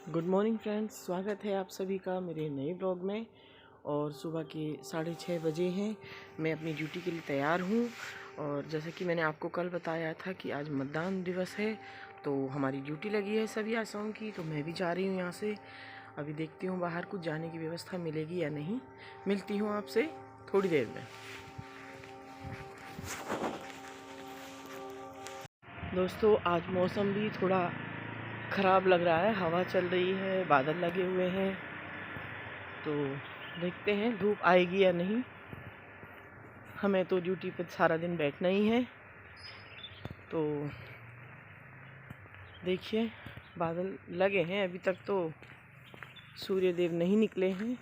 Good morning friends, स्वागत है आप सभी का मेरे नए ब्लॉग में। और सुबह के 6:30 बजे हैं। मैं अपनी ड्यूटी के लिए तैयार हूँ। और जैसा कि मैंने आपको कल बताया था कि आज मतदान दिवस है, तो हमारी ड्यूटी लगी है सभी आसाओं की, तो मैं भी जा रही हूँ यहाँ से। अभी देखती हूँ बाहर कुछ जाने की व्यवस्था मिलेगी या नहीं। मिलती हूँ आपसे थोड़ी देर में। दोस्तों, आज मौसम भी थोड़ा ख़राब लग रहा है, हवा चल रही है, बादल लगे हुए हैं, तो देखते हैं धूप आएगी या नहीं। हमें तो ड्यूटी पर सारा दिन बैठना ही है, तो देखिए बादल लगे हैं। अभी तक तो सूर्य देव नहीं निकले हैं,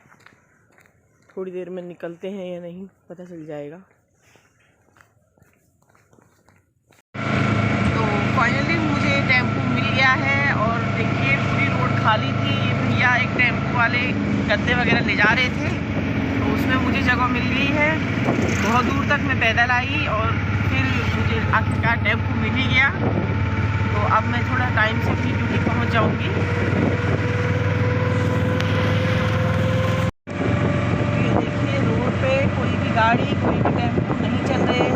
थोड़ी देर में निकलते हैं या नहीं पता चल जाएगा। तो फाइनली मुझे टेम्पो मिल गया है और देखिए पूरी रोड खाली थी। ये भैया एक टेम्पो वाले गद्दे वगैरह ले जा रहे थे, तो उसमें मुझे जगह मिल गई है। बहुत दूर तक मैं पैदल आई और फिर मुझे आखिरकार टेम्पो मिल ही गया। तो अब मैं थोड़ा टाइम से अपनी ड्यूटी पहुंच जाऊंगी। ये देखिए रोड पे कोई भी गाड़ी, कोई भी टेम्पो नहीं चल रहे हैं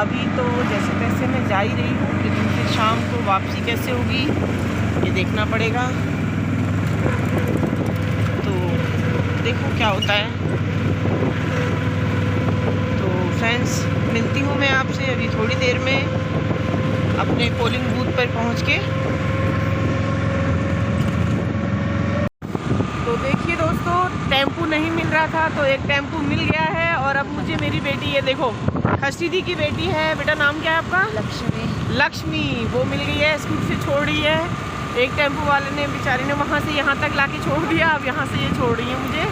अभी। तो जैसे तैसे मैं जा ही रही हूँ, लेकिन फिर शाम को वापसी कैसे होगी ये देखना पड़ेगा। तो देखो क्या होता है। तो फ्रेंड्स, मिलती हूँ मैं आपसे अभी थोड़ी देर में अपने पोलिंग बूथ पर पहुँच के। तो देखिए दोस्तों, टेम्पो नहीं मिल रहा था तो एक टेम्पो मिल गया है। और अब मुझे मेरी बेटी, ये देखो खस्ती दी की बेटी है। बेटा नाम क्या है आपका? लक्ष्मी। वो मिल गई है, स्कूल से छोड़ रही है। एक टेम्पो वाले ने, बेचारी ने वहाँ से यहाँ तक लाके छोड़ दिया, अब यहाँ से ये छोड़ रही है मुझे।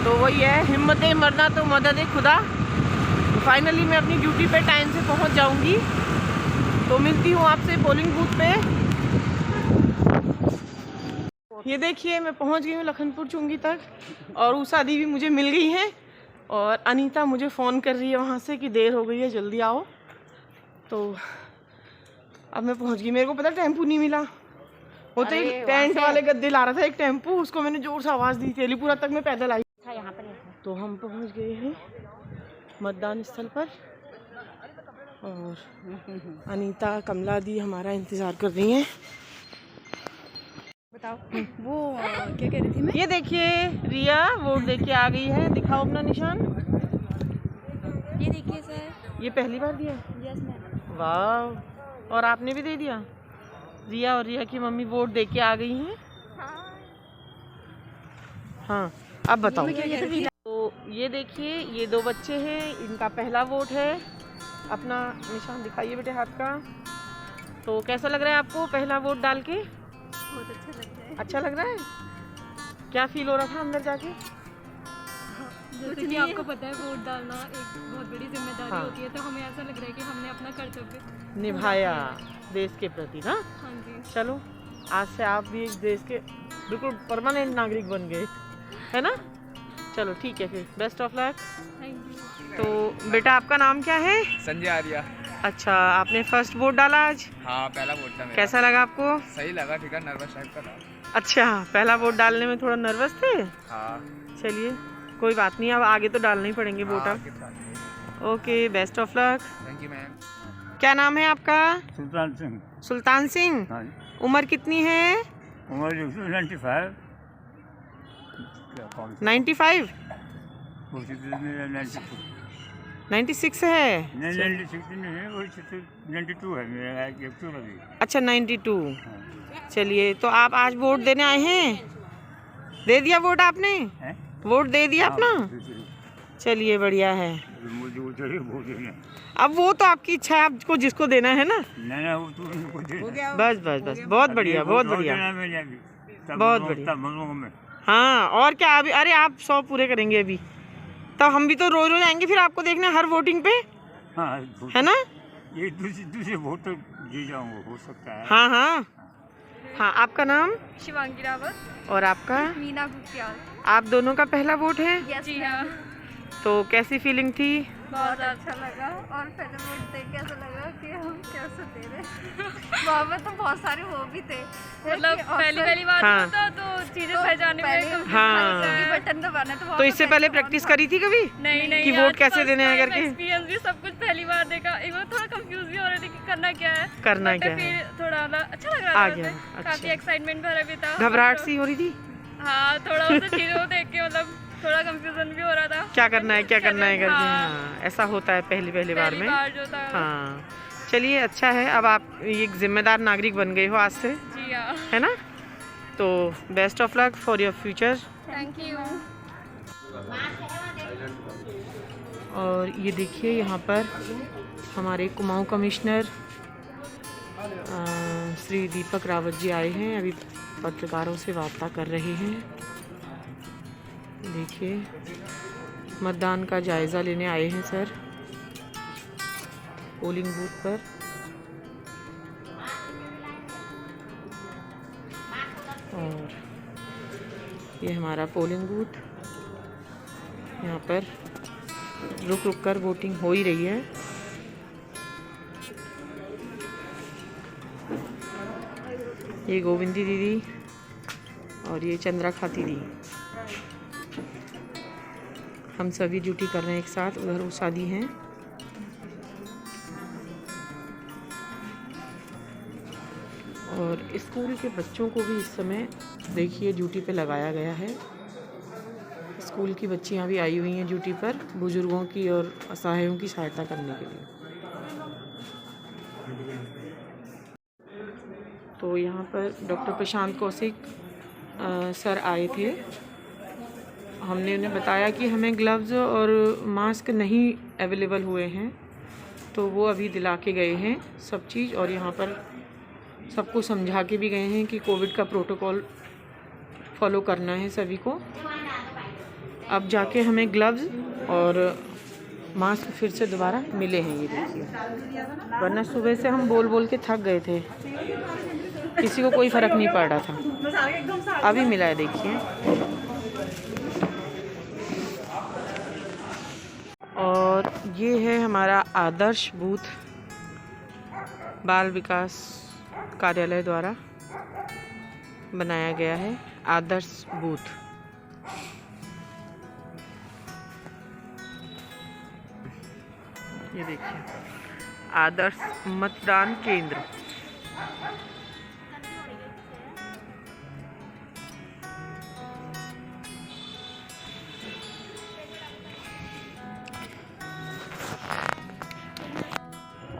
तो वही है, हिम्मत मरना तो मदद खुदा। तो फाइनली मैं अपनी ड्यूटी पे टाइम से पहुँच जाऊँगी। तो मिलती हूँ आपसे पोलिंग बूथ पे। ये देखिए मैं पहुँच गई हूँ लखनपुर चुंगी तक, और उषा दी भी मुझे मिल गई है। और अनीता मुझे फ़ोन कर रही है वहाँ से कि देर हो गई है, जल्दी आओ। तो अब मैं पहुँच गई। मेरे को पता टेम्पो नहीं मिला। वो तो एक टेंट वाले गद्दे ला रहा था एक टेम्पो, उसको मैंने जोर से आवाज़ दी थी। अलीपुरा तक मैं पैदल आई था यहाँ पर। तो हम पहुँच गए हैं मतदान स्थल पर, और अनीता, कमला दी हमारा इंतज़ार कर रही हैं। बताओ वो क्या कह रही थी मैं? ये देखिए रिया वोट दे के आ गई है। दिखाओ अपना निशान। ये देखिए सर। ये पहली बार दिया? Yes ma'am. वाह, और आपने भी दे दिया? रिया और रिया की मम्मी वोट दे के आ गई हैं। हाँ, अब बताओ। तो ये देखिए, ये दो बच्चे हैं, इनका पहला वोट है। अपना निशान दिखाइए बेटे हाथ का। तो कैसा लग रहा है आपको पहला वोट डाल के? बहुत अच्छा लग रहा है। अच्छा लग रहा है? क्या फील हो रहा था अंदर जाके? जैसे कि आपको पता है वोट डालना एक बहुत बड़ी जिम्मेदारी होती है, तो हमें ऐसा लग रहा है कि हमने अपना कर्तव्य निभाया देश के प्रति ना। हाँ जी। चलो, आज से आप भी एक देश के बिल्कुल परमानेंट नागरिक बन गए, है ना? चलो ठीक है, फिर best of luck. Thank you. तो बेटा आपका नाम क्या है? संजय आर्या। अच्छा, आपने फर्स्ट वोट डाला आज? हाँ, पहला वोट था मेरा। कैसा लगा आपको? सही लगा, ठीक है, नर्वस टाइप का था। अच्छा, पहला वोट डालने में थोड़ा नर्वस थे? हाँ। चलिए कोई बात नहीं, अब आगे तो डालने ही पड़ेंगे वोट अब। Okay, best of luck. Thank you ma'am. क्या नाम है आपका? सुल्तान सिंह। सुल्तान सिंह। हाँ, उम्र कितनी है? उम्र 95। 95? 96 है? 92 है मेरा एक्चुअल अभी। अच्छा 92। चलिए, तो आप आज वोट देने आए हैं? दे दिया वोट आपने? वोट दे दिया अपना? चलिए बढ़िया है। अब वो तो आपकी इच्छा है, आपको जिसको देना है ना। नहीं, वो तो उनको देना। बस बस बस, बहुत बढ़िया, बहुत बढ़िया, बहुत बढ़िया। हाँ, और क्या अभी? अरे आप 100 पूरे करेंगे अभी, तब हम भी तो रोज रोज आएंगे फिर आपको देखना हर वोटिंग पे, हाँ, है ना? ये दूसरे वोट तो दे जाऊंगा, हो सकता है। हाँ हाँ हाँ। आपका नाम? शिवांगी रावत। और आपका? मीना गुप्तियाल। आप दोनों का पहला वोट है? जी हाँ। तो कैसी फीलिंग थी? बहुत अच्छा लगा और पहले वोट देख के ऐसा लगा कि हम कैसे दे रहे वहाँ पे तो बहुत सारे वो भी थे मतलब पहली बार हाँ। होता तो चीजें पहचानने में हाँ। बटन दबाना तो इससे पहले प्रैक्टिस करी थी कभी नहीं कि वोट कैसे देने हैं करके? एक्सपीरियंस भी सब कुछ पहली बार देखा। एक बार थोड़ा कंफ्यूज भी हो रहे थे कि करना क्या है करना But क्या फिर है। थोड़ा अच्छा लग रहा आ था गया, वैसे। अच्छा। काफी एक्साइटमेंट भरा भी था घबराहट सी हो रही थी? हाँ थोड़ा उसे चीजों को देख के मतलब थोड़ा कंफ्यूजन भी हो रहा था क्या करना है करके? हाँ। हाँ, ऐसा होता है पहली बार पहली में। बार जो था हाँ चलिए अच्छा है, अब आप एक जिम्मेदार नागरिक बन गए हो आज से, जी हाँ है ना? तो best of luck for your future. Thank you. और ये देखिए यहाँ पर हमारे कुमाऊं कमिश्नर श्री दीपक रावत जी आए हैं, अभी पत्रकारों से वार्ता कर रहे हैं। देखिए मतदान का जायज़ा लेने आए हैं सर पोलिंग बूथ पर। और ये हमारा पोलिंग बूथ, यहाँ पर रुक रुक कर वोटिंग हो ही रही है। ये गोविंदी दीदी और ये चंद्रा खाती दी, हम सभी ड्यूटी कर रहे हैं एक साथ। उधर उषा दी हैं। और स्कूल के बच्चों को भी इस समय देखिए ड्यूटी पे लगाया गया है। स्कूल की बच्चियां भी आई हुई हैं ड्यूटी पर, बुजुर्गों की और असहायों की सहायता करने के लिए। तो यहाँ पर डॉक्टर प्रशांत कौशिक सर आए थे। हमने उन्हें बताया कि हमें ग्लव्स और मास्क नहीं अवेलेबल हुए हैं, तो वो अभी दिला के गए हैं सब चीज़। और यहाँ पर सबको समझा के भी गए हैं कि कोविड का प्रोटोकॉल फॉलो करना है सभी को। अब जाके हमें ग्लव्स और मास्क फिर से दोबारा मिले हैं, ये देखिए। वरना सुबह से हम बोल बोल के थक गए थे, किसी को कोई फ़र्क नहीं पड़ रहा था। अभी मिला है देखिए। और ये है हमारा आदर्श बूथ, बाल विकास कार्यालय द्वारा बनाया गया है आदर्श बूथ। ये देखिए आदर्श मतदान केंद्र।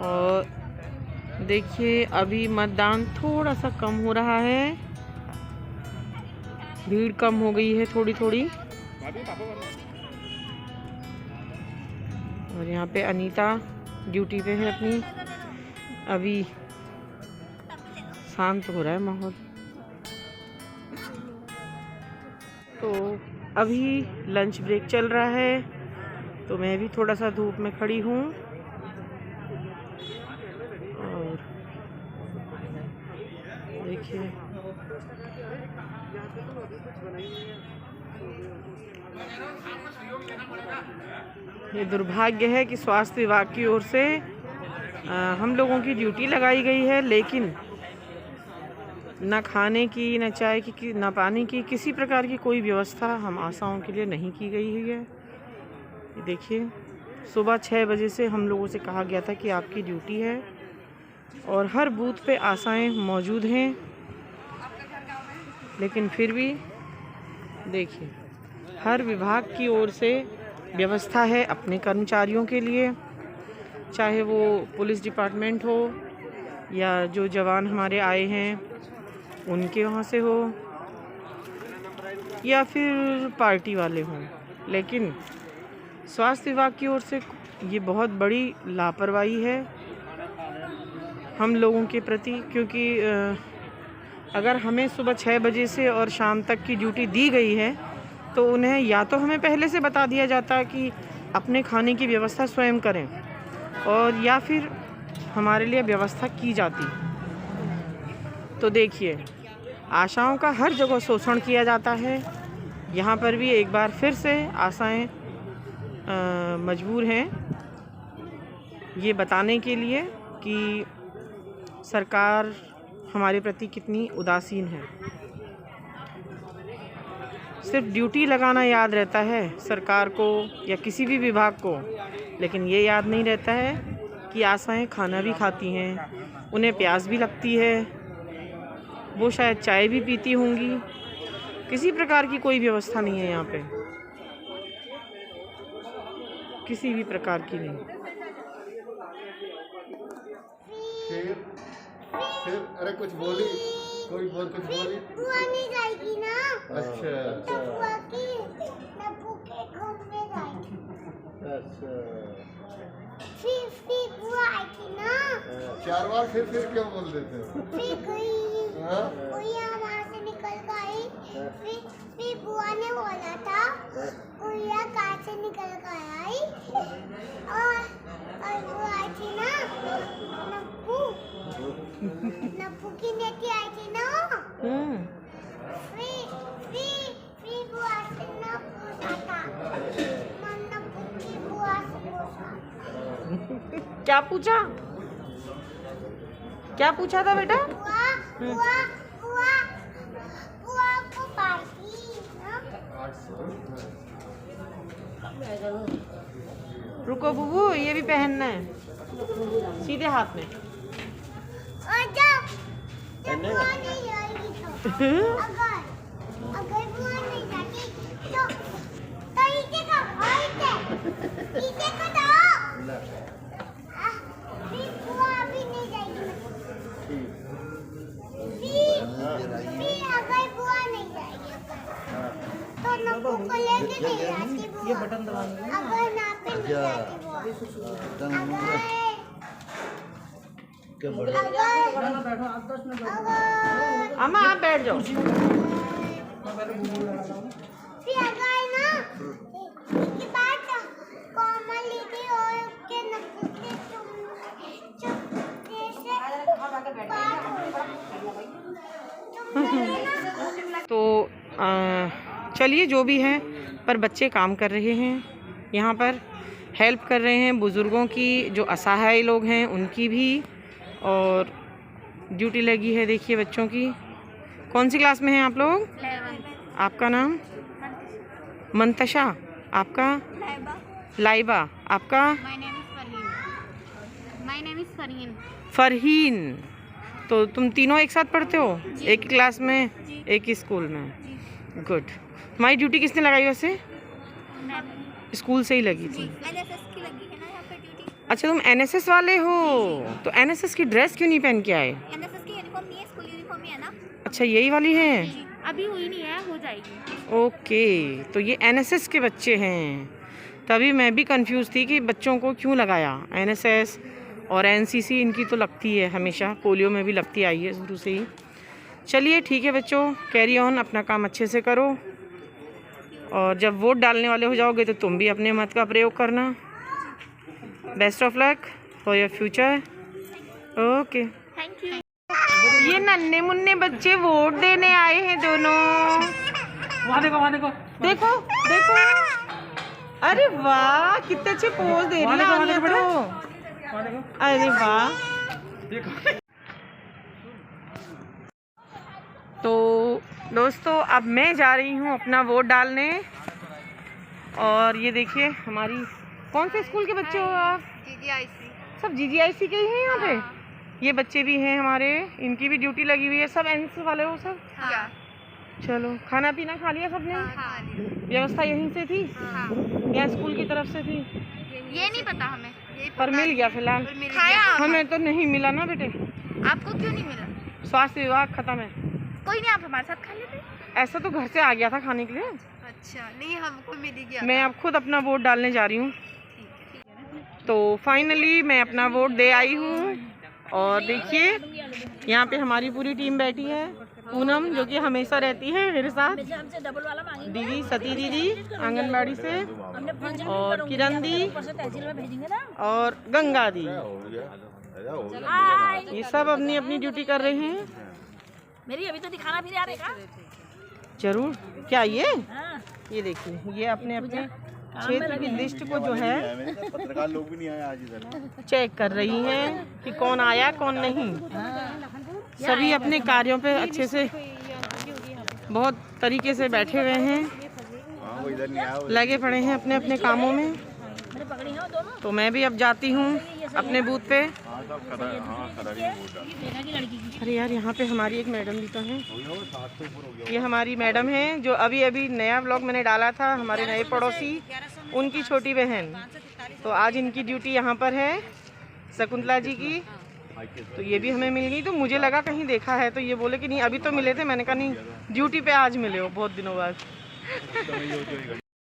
और देखिए अभी मतदान थोड़ा सा कम हो रहा है, भीड़ कम हो गई है थोड़ी थोड़ी। और यहाँ पे अनीता ड्यूटी पे है अपनी। अभी शांत हो रहा है माहौल। तो अभी लंच ब्रेक चल रहा है, तो मैं भी थोड़ा सा धूप में खड़ी हूँ। और देखिए ये दुर्भाग्य है कि स्वास्थ्य विभाग की ओर से हम लोगों की ड्यूटी लगाई गई है, लेकिन न खाने की, न चाय की, न पानी की, किसी प्रकार की कोई व्यवस्था हम आशाओं के लिए नहीं की गई हुई है। ये देखिए सुबह 6 बजे से हम लोगों से कहा गया था कि आपकी ड्यूटी है, और हर बूथ पे आशाएं मौजूद हैं, लेकिन फिर भी देखिए हर विभाग की ओर से व्यवस्था है अपने कर्मचारियों के लिए, चाहे वो पुलिस डिपार्टमेंट हो या जो जवान हमारे आए हैं उनके वहाँ से हो, या फिर पार्टी वाले हों। लेकिन स्वास्थ्य विभाग की ओर से ये बहुत बड़ी लापरवाही है हम लोगों के प्रति, क्योंकि अगर हमें सुबह 6 बजे से और शाम तक की ड्यूटी दी गई है, तो उन्हें या तो हमें पहले से बता दिया जाता कि अपने खाने की व्यवस्था स्वयं करें, और या फिर हमारे लिए व्यवस्था की जाती। तो देखिए आशाओं का हर जगह शोषण किया जाता है। यहाँ पर भी एक बार फिर से आशाएं मजबूर हैं ये बताने के लिए कि सरकार हमारे प्रति कितनी उदासीन है। सिर्फ ड्यूटी लगाना याद रहता है सरकार को या किसी भी विभाग को, लेकिन ये याद नहीं रहता है कि आशाएं खाना भी खाती हैं, उन्हें प्यास भी लगती है, वो शायद चाय भी पीती होंगी। किसी प्रकार की कोई व्यवस्था नहीं है यहाँ पे, किसी भी प्रकार की नहीं। फिर अरे कुछ बोली, कोई कुछ बोली। बुआ नहीं जाएगी ना। अच्छा। तब बुआ की नब्बू के घूमने जाएगी। अच्छा। फिर बुआ आएगी ना। 4 बार फिर क्यों बोल देते हो? फिर गई। हाँ? बुआ वहाँ से निकल गई। फिर बुआ ने बोला था बुआ कार से निकल गई और बुआ आई थी ना नब्बू की नेटी आई थी ना। फिर बुआ से ना पूछा था नब्बू की बुआ से पूछा। क्या पूछा? क्या पूछा था बेटा? बुआ को पार्टी ना। रुको बुबू, ये भी पहनना है सीधे हाथ में। और जब बुआ नहीं जाएगी तो अगर बुआ नहीं जाती तो इसे का दो। फिर बुआ अभी नहीं जाएगी। फिर अगर बुआ नहीं जाएगी तो नब्बू को लेके नहीं जाती बुआ। ये बटन दबाएंगे अगर ना पे नहीं जाती बुआ। अम्मा आप बैठ जाओ। फिर अगर ना इसके बाद कोमल दीदी और उसके नब्बू के चुपके से तो चलिए जो भी है, पर बच्चे काम कर रहे हैं यहाँ पर, हेल्प कर रहे हैं बुज़ुर्गों की, जो असहाय लोग हैं उनकी भी, और ड्यूटी लगी है देखिए बच्चों की। कौन सी क्लास में हैं आप लोग? 11। आपका नाम? मंतशा। आपका? लाइबा। आपका? My name is Farheen. Farheen. तो तुम तीनों एक साथ पढ़ते हो? एक ही क्लास में, एक ही स्कूल में? गुड। तुम्हारी ड्यूटी किसने लगाई वैसे? स्कूल से ही लगी थी? एनएसएस की लगी है ना यहाँ पे ड्यूटी। अच्छा तुम एनएसएस वाले हो, तो एनएसएस की ड्रेस क्यों नहीं पहन के आए? एनएसएस की यूनिफॉर्म नहीं है, स्कूल यूनिफॉर्म ही है ना। अच्छा यही वाली है? अभी हुई नहीं है, हो जाएगी। ओके, तो ये एनएसएस के बच्चे हैं। तभी मैं भी कंफ्यूज थी कि बच्चों को क्यों लगाया। एनएसएस और एनसीसी इनकी तो लगती है हमेशा, पोलियो में भी लगती आई है शुरू से ही। चलिए ठीक है बच्चों, कैरी ऑन, अपना काम अच्छे से करो, और जब वोट डालने वाले हो जाओगे तो तुम भी अपने मत का प्रयोग करना। Best of luck for your future. Okay, thank you. ये नन्हे मुन्ने बच्चे वोट देने आए हैं दोनों। वहाँ देखो देखो देखो, अरे वाह कितने अच्छे पोज दे रही है आलिया तो। अरे वाह। तो दोस्तों अब मैं जा रही हूँ अपना वोट डालने, और ये देखिए हमारी, कौन से स्कूल के बच्चे हो आप? जीजीआईसी। सब जीजीआईसी के ही हैं यहाँ पे? ये बच्चे भी हैं हमारे, इनकी भी ड्यूटी लगी हुई है। सब एनएसएस वाले हो सब? हाँ। चलो, खाना पीना खा लिया सबने? हाँ। व्यवस्था यहीं से थी हाँ। या स्कूल की तरफ से थी? ये नहीं पता हमें, पर मिल गया फिलहाल। खाया हमें तो नहीं मिला ना बेटे। आपको क्यों नहीं मिला? स्वास्थ्य विभाग खत्म है। कोई नहीं, आप हमारे साथ खा लेते। ऐसा तो घर से आ गया था खाने के लिए। अच्छा, नहीं हमको मिल ही गया। मैं अब खुद अपना वोट डालने जा रही हूँ। तो फाइनली मैं अपना वोट दे आई हूँ, और देखिए यहाँ पे हमारी पूरी टीम बैठी है। पूनम जो कि हमेशा रहती है मेरे साथ, दीदी सती दीदी आंगनबाड़ी से, और किरण दी, और गंगा दी, ये सब अपनी अपनी ड्यूटी कर रहे हैं। मेरी अभी तो दिखाना भी नहीं आ रहेगा। जरूर। क्या ये देखिए, ये अपने अपने क्षेत्र की लिस्ट को जो है पत्रकार लोग भी नहीं आए आज इधर। चेक कर रही हैं कि कौन आया कौन नहीं। सभी अपने कार्यों पे अच्छे से बहुत तरीके से बैठे हुए हैं, वो इधर नहीं आया। लगे पड़े हैं अपने अपने कामों में। तो मैं भी अब जाती हूँ अपने बूथ पे। अरे यार, यहाँ पे हमारी एक मैडम भी तो हैं। ये हमारी मैडम है जो अभी अभी नया व्लॉग मैंने डाला था, हमारे नए पड़ोसी, उनकी छोटी बहन। तो आज इनकी ड्यूटी यहाँ पर है, शकुंतला जी की। तो ये भी हमें मिल गई। तो मुझे लगा कहीं देखा है, तो ये बोले कि नहीं अभी तो मिले थे। मैंने कहा नहीं, ड्यूटी पे आज मिले हो बहुत दिनों बाद।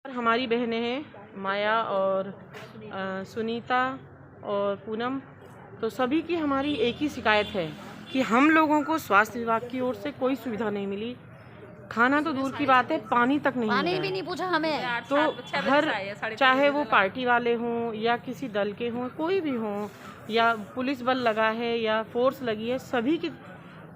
हमारी बहनें हैं माया और सुनीता और पूनम। तो सभी की हमारी एक ही शिकायत है कि हम लोगों को स्वास्थ्य विभाग की ओर से कोई सुविधा नहीं मिली। खाना तो दूर की बात है, पानी तक नहीं पानी मिला। भी नहीं पूछा हमें। तो हर चाहे वो पार्टी वाले हों या किसी दल के हों, कोई भी हों, या पुलिस बल लगा है या फोर्स लगी है, सभी की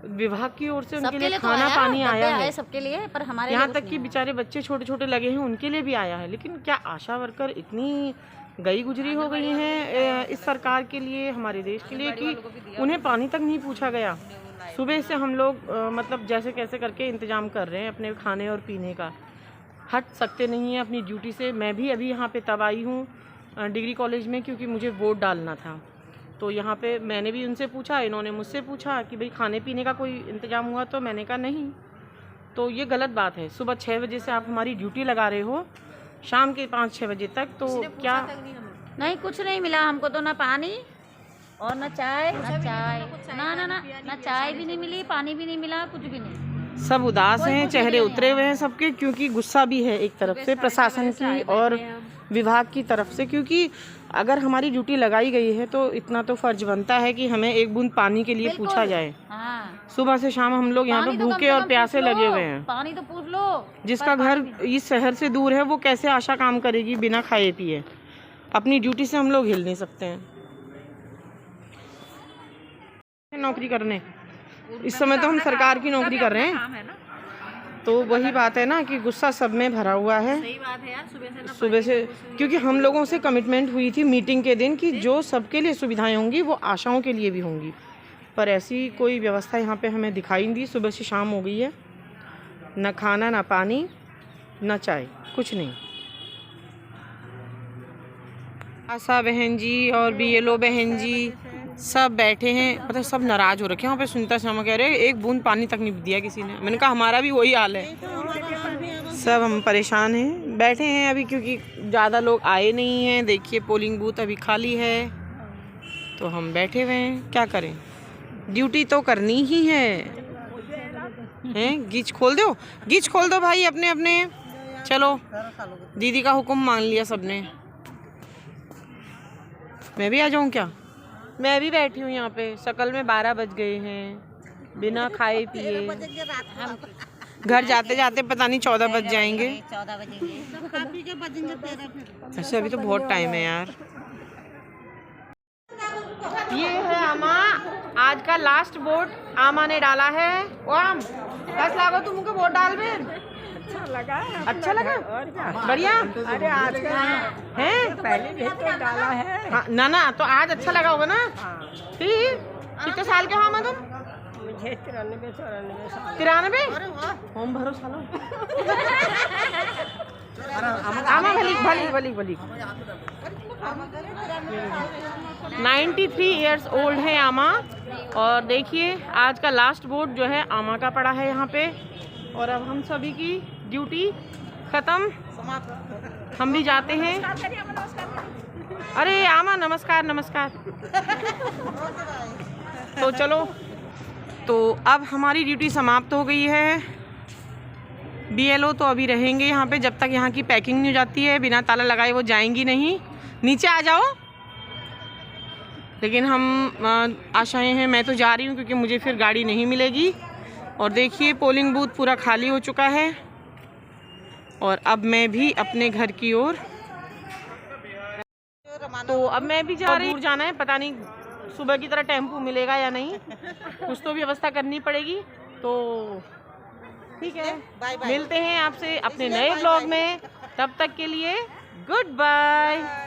विभाग की ओर से उनके लिए खाना पानी आया है सबके लिए, पर हमारे यहाँ तक कि बेचारे बच्चे छोटे छोटे लगे हैं उनके लिए भी आया है। लेकिन क्या आशा वर्कर इतनी गई गुजरी हो गई हैं इस सरकार के लिए, हमारे देश के लिए, कि उन्हें पानी तक नहीं पूछा गया। सुबह से हम लोग मतलब जैसे कैसे करके इंतजाम कर रहे हैं अपने खाने और पीने का। हट सकते नहीं हैं अपनी ड्यूटी से। मैं भी अभी यहाँ पे तब आई हूँ डिग्री कॉलेज में, क्योंकि मुझे वोट डालना था। तो यहाँ पे मैंने भी उनसे पूछा, इन्होंने मुझसे पूछा कि भाई खाने पीने का कोई इंतजाम हुआ, तो मैंने कहा नहीं। तो ये गलत बात है। सुबह 6 बजे से आप हमारी ड्यूटी लगा रहे हो शाम के 5-6 बजे तक, तो क्या नहीं, कुछ नहीं मिला हमको तो, ना पानी और ना चाय, ना चाय भी नहीं मिली, पानी भी नहीं मिला, कुछ भी नहीं। सब उदास हैं, चेहरे उतरे हुए हैं सबके, क्योंकि गुस्सा भी है एक तरफ से प्रशासन की और विभाग की तरफ से। क्योंकि अगर हमारी ड्यूटी लगाई गई है तो इतना तो फर्ज बनता है कि हमें एक बूंद पानी के लिए पूछा जाए। सुबह से शाम हम लोग यहाँ पे भूखे और प्यासे लगे हुए हैं। पानी तो पूछ लो। जिसका घर इस शहर से दूर है वो कैसे आशा काम करेगी बिना खाए पिए। अपनी ड्यूटी से हम लोग हिल नहीं सकते हैं। नौकरी करने इस समय तो हम सरकार की नौकरी कर रहे हैं, तो वही बात है ना कि गुस्सा सब में भरा हुआ है। सही बात है यार, सुबह से क्योंकि हम लोगों से कमिटमेंट हुई थी मीटिंग के दिन कि जो सबके लिए सुविधाएं होंगी वो आशाओं के लिए भी होंगी, पर ऐसी कोई व्यवस्था यहाँ पे हमें दिखाई नहीं दी। सुबह से शाम हो गई है, न खाना ना पानी न चाय, कुछ नहीं। आशा बहन जी और BLO बहन जी सब बैठे हैं, पता है सब नाराज हो रखे हैं। वहाँ पे सुनीता शर्मा कह रहे हैं एक बूंद पानी तक नहीं दिया किसी ने। मैंने कहा हमारा भी वही हाल है, सब हम परेशान हैं, बैठे हैं अभी क्योंकि ज़्यादा लोग आए नहीं हैं। देखिए पोलिंग बूथ अभी खाली है, तो हम बैठे हुए हैं, क्या करें, ड्यूटी तो करनी ही है। हैं गिच खोल दो, गिच खोल दो भाई अपने अपने। चलो दीदी का हुक्म मान लिया सबने। मैं भी आ जाऊँ क्या? मैं भी बैठी हूँ यहाँ पे, शकल में 12 बज गए हैं बिना खाए पिए। घर जाते जाते पता नहीं 14 बज जाएंगे। 14 बजेंगे। अच्छा अभी तो बहुत टाइम है यार। ये है आमा, आज का लास्ट वोट आमा ने डाला है। ओ आम कैसा लगा तुम मुझे वोट डाल में? अच्छा लगा और क्या बढ़िया। अरे आज का है पहले भी तो डाला है। हाँ, ना तो आज अच्छा लगा होगा ना। फिर कितने साल के हो आमा तुम? मुझे 93 होम भरो सालो। आमा भली 93 इयर्स ओल्ड है आमा। और देखिए आज का लास्ट वोट जो है आमा का पड़ा है यहाँ पे। और अब हम सभी की ड्यूटी खत्म, हम भी जाते हैं। अरे आमा नमस्कार नमस्कार। तो चलो, तो अब हमारी ड्यूटी समाप्त हो गई है। BLO तो अभी रहेंगे यहाँ पे जब तक यहाँ की पैकिंग नहीं हो जाती है। बिना ताला लगाए वो जाएंगी नहीं। नीचे आ जाओ। लेकिन हम आशाएं हैं, मैं तो जा रही हूँ क्योंकि मुझे फिर गाड़ी नहीं मिलेगी। और देखिए पोलिंग बूथ पूरा खाली हो चुका है और अब मैं भी अपने घर की ओर। तो अब मैं भी जा रही हूँ, जाना है, पता नहीं सुबह की तरह टेम्पो मिलेगा या नहीं, कुछ तो व्यवस्था करनी पड़ेगी। तो ठीक है, मिलते हैं आपसे अपने नए ब्लॉग में। तब तक के लिए गुड बाय।